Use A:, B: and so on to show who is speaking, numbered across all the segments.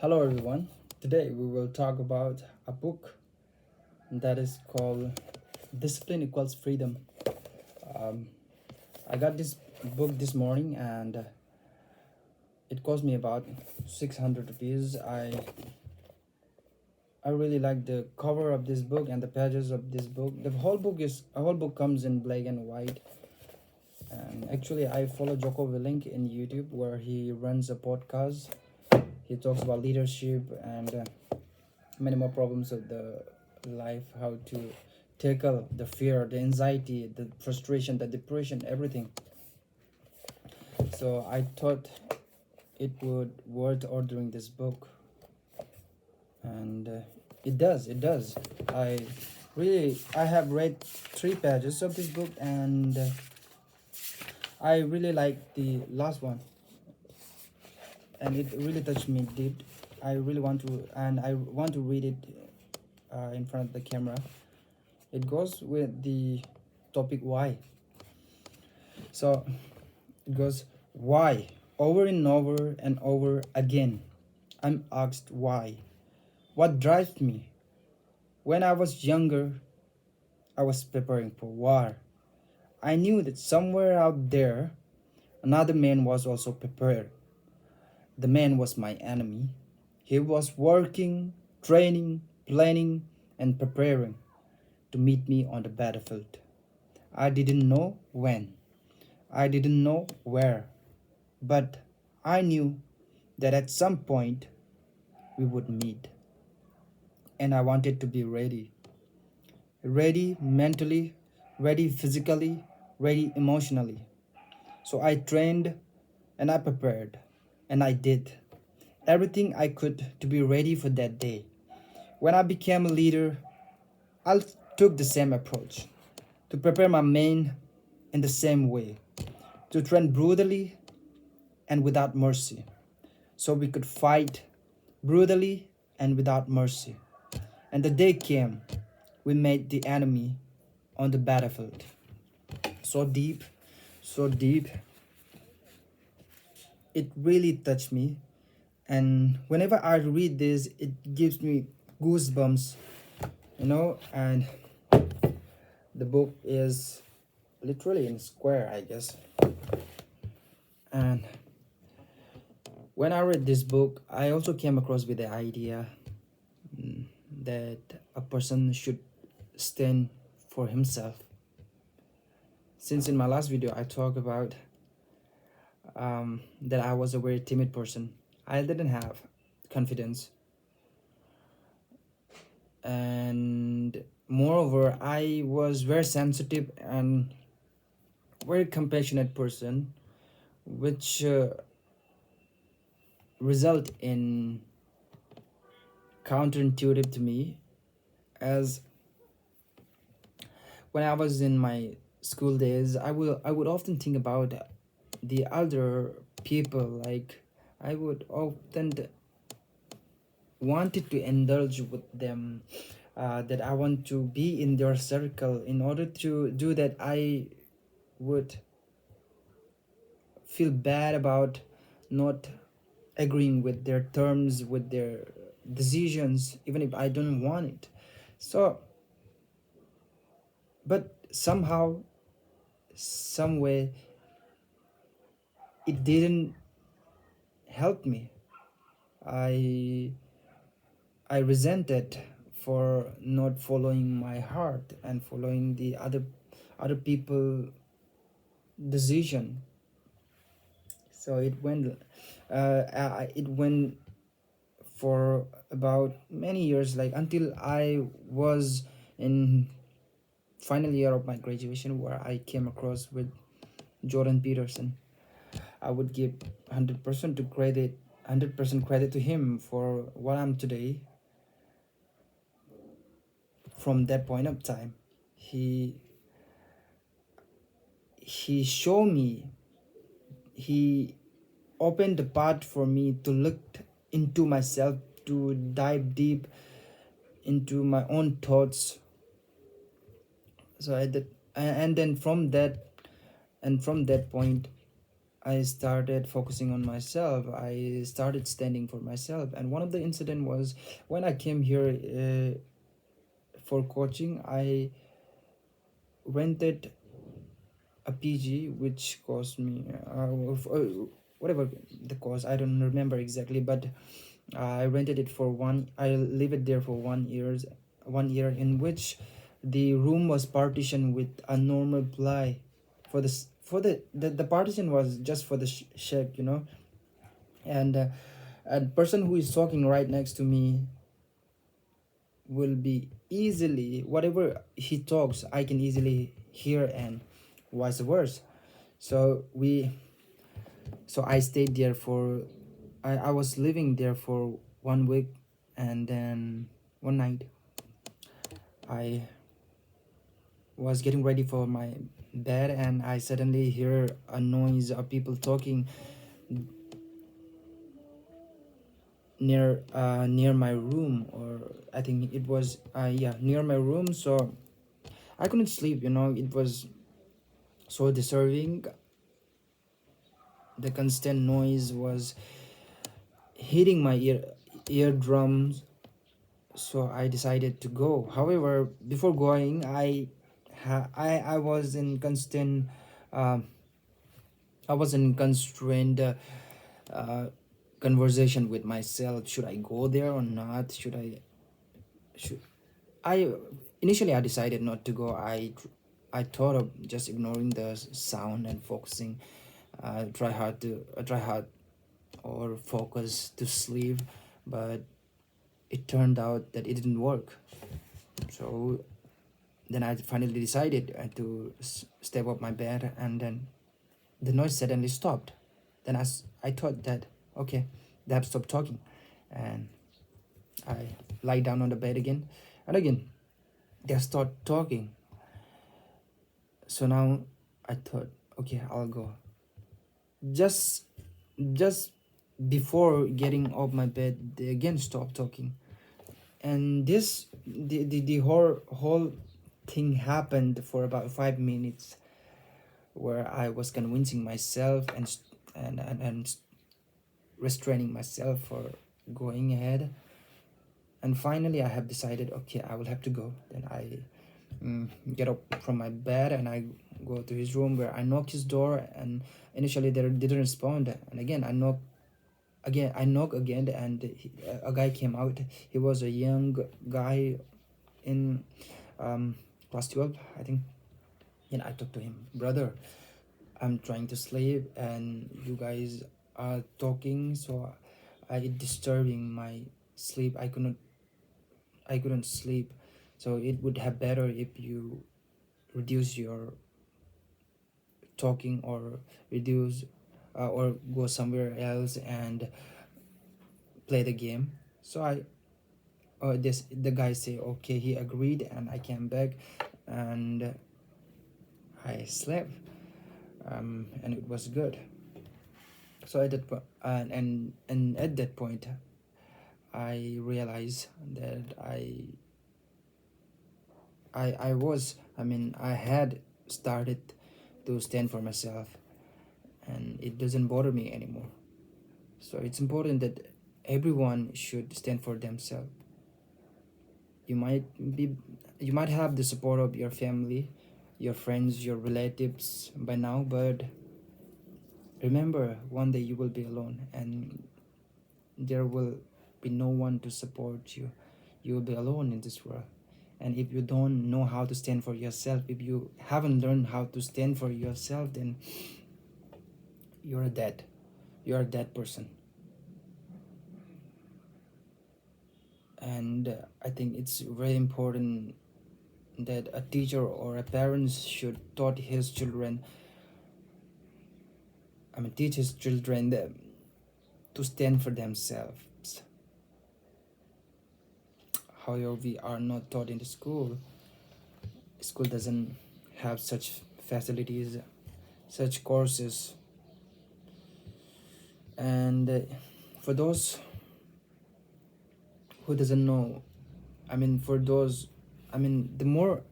A: Hello, everyone. Today we will talk about a book that is called Discipline Equals Freedom. Um, I got this book this morning and it cost me about 600 rupees. I really like the cover of this book and the pages of this book. The whole book comes in black and white. And actually, I follow Joko Willink in YouTube where he runs a podcast. He talks about leadership and many more problems of the life, how to tackle the fear, the anxiety, the frustration, the depression, everything. So I thought it would worth ordering this book, and it does. I have read 3 pages of this book, and I really like the last one, and it really touched me deep. I want to read it in front of the camera. It goes with the topic why. So it goes why over and over and over again. I'm asked why. What drives me? When I was younger, I was preparing for war. I knew that somewhere out there, another man was also prepared. The man was my enemy. He was working, training, planning, and preparing to meet me on the battlefield. I didn't know when. I didn't know where. But I knew that at some point we would meet. And I wanted to be ready. Ready mentally, ready physically, ready emotionally. So I trained and I prepared and I did everything I could to be ready for that day. When I became a leader, I took the same approach to prepare my men in the same way, to train brutally and without mercy, so we could fight brutally and without mercy. And the day came, we met the enemy on the battlefield. So deep, so deep, it really touched me. And whenever I read this, it gives me goosebumps, and the book is literally in square, I guess. And when I read this book, I also came across with the idea that a person should stand for himself. Since in my last video I talked about that I was a very timid person, I didn't have confidence, and moreover I was very sensitive and very compassionate person, which result in counterintuitive to me, as when I was in my school days, I would often think about the elder people. Like I would often wanted to indulge with them, that I want to be in their circle. In order to do that, I would feel bad about not agreeing with their terms, with their decisions, even if I don't want it. So, but somehow, some way, it didn't help me. I I resented for not following my heart and following the other people decision. So it went for about many years, like until I was in final year of my graduation, where I came across with Jordan Peterson. I would give 100% credit to him for what I'm today. From that point of time, he he showed me, he opened the path for me to look into myself, to dive deep into my own thoughts. So I did, and then from that point, I started focusing on myself. I started standing for myself. And one of the incident was when I came here for coaching. I rented a PG, which cost me whatever the cost. I don't remember exactly, but I rented it for one. I live it there for 1 years, 1 year, in which the room was partitioned with a normal ply. The partition was just for the shape, and person who is talking right next to me will be easily, whatever he talks, I can easily hear, and vice versa. So I stayed there for, I was living there for 1 week, and then one night I was getting ready for my bed, and I suddenly hear a noise of people talking near my room, or I think it was yeah, near my room. So I couldn't sleep, it was so disturbing. The constant noise was hitting my eardrums. So I decided to go. However, before going, I was in constant um I was in constrained uh, conversation with myself. Should I go there or not? Should I Initially I decided not to go. I thought of just ignoring the sound and focusing, try hard or focus to sleep, but it turned out that it didn't work. So then I finally decided to step up my bed, and then the noise suddenly stopped. Then I thought that, okay, they have stopped talking, and I lie down on the bed again, and again they start talking. So now I thought, okay, I'll go. Just just before getting off my bed, they again stopped talking, and the whole thing happened for about 5 minutes, where I was convincing myself and restraining myself for going ahead. And finally, I have decided, okay, I will have to go. Then I get up from my bed, and I go to his room, where I knock his door, and initially they didn't respond. And again, I knock again, and a guy came out. He was a young guy in um, class 12, I think. And I talked to him, brother, I'm trying to sleep, and you guys are talking, so I disturbing my sleep. I couldn't sleep. So it would have better if you reduce your talking, or reduce or go somewhere else and play the game. So this the guy say okay, he agreed, and I came back, and I slept, and it was good. So at that point, and at that point, I realized that I had started to stand for myself, and it doesn't bother me anymore. So it's important that everyone should stand for themselves. You might be, you might have the support of your family, your friends, your relatives by now, but remember, one day you will be alone, and there will be no one to support you. You will be alone in this world. And if you don't know how to stand for yourself, if you haven't learned how to stand for yourself, then you're dead. You're a dead person. And I think it's very important that a teacher or a parent should taught his children, teach his children to stand for themselves. However, we are not taught in the school. School doesn't have such facilities, such courses. And for those who doesn't know, for those, the more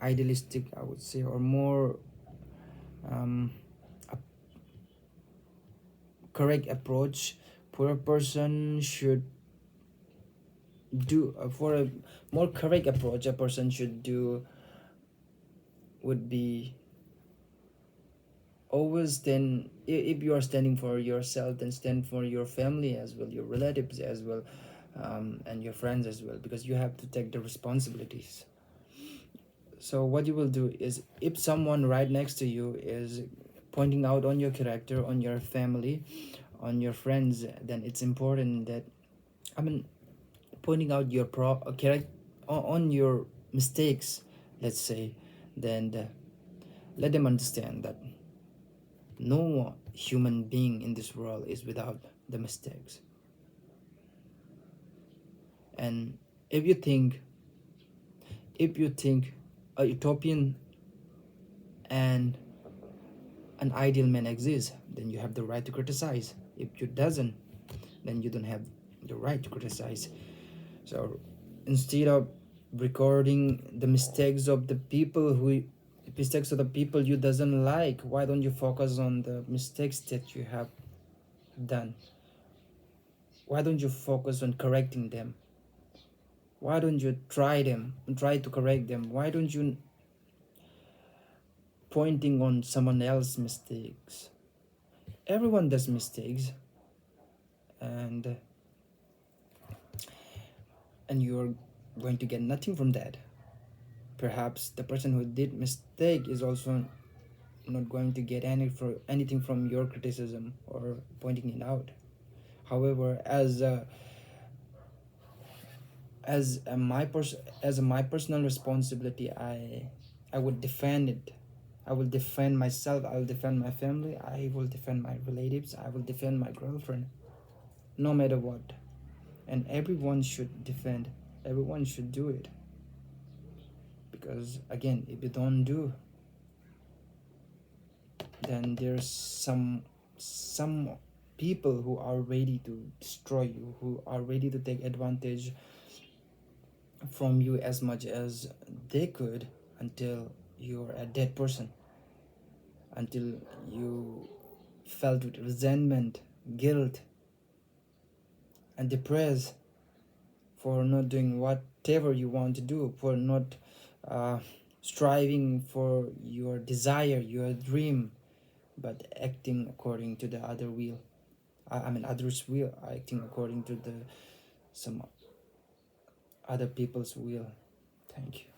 A: idealistic, I would say, or more um, correct approach for a person should do for a more correct approach a person should do would be always then, if you are standing for yourself, then stand for your family as well, your relatives as well, and your friends as well, because you have to take the responsibilities. So what you will do is, if someone right next to you is pointing out on your character, on your family, on your friends, then it's important that, I mean, pointing out your character on your mistakes, let's say, then let them understand that no human being in this world is without the mistakes. And if you think a utopian and an ideal man exists, then you have the right to criticize. If you doesn't, then you don't have the right to criticize. So instead of recording the mistakes of the people you doesn't like, why don't you focus on the mistakes that you have done? Why don't you focus on correcting them? Why don't you try to correct them? Why don't you pointing on someone else's mistakes? Everyone does mistakes, and you're going to get nothing from that. Perhaps the person who did mistake is also not going to get anything from your criticism or pointing it out. However, as my personal responsibility, I would defend it. I will defend myself, I will defend my family, I will defend my relatives, I will defend my girlfriend, no matter what. And everyone should defend, everyone should do it. Because again, if you don't do, then there's some people who are ready to destroy you, who are ready to take advantage from you as much as they could, until you're a dead person, until you felt with resentment, guilt, and depressed for not doing whatever you want to do, for not striving for your desire, your dream, but acting according to the other will. I mean others' will, acting according to the some other people's will. Thank you.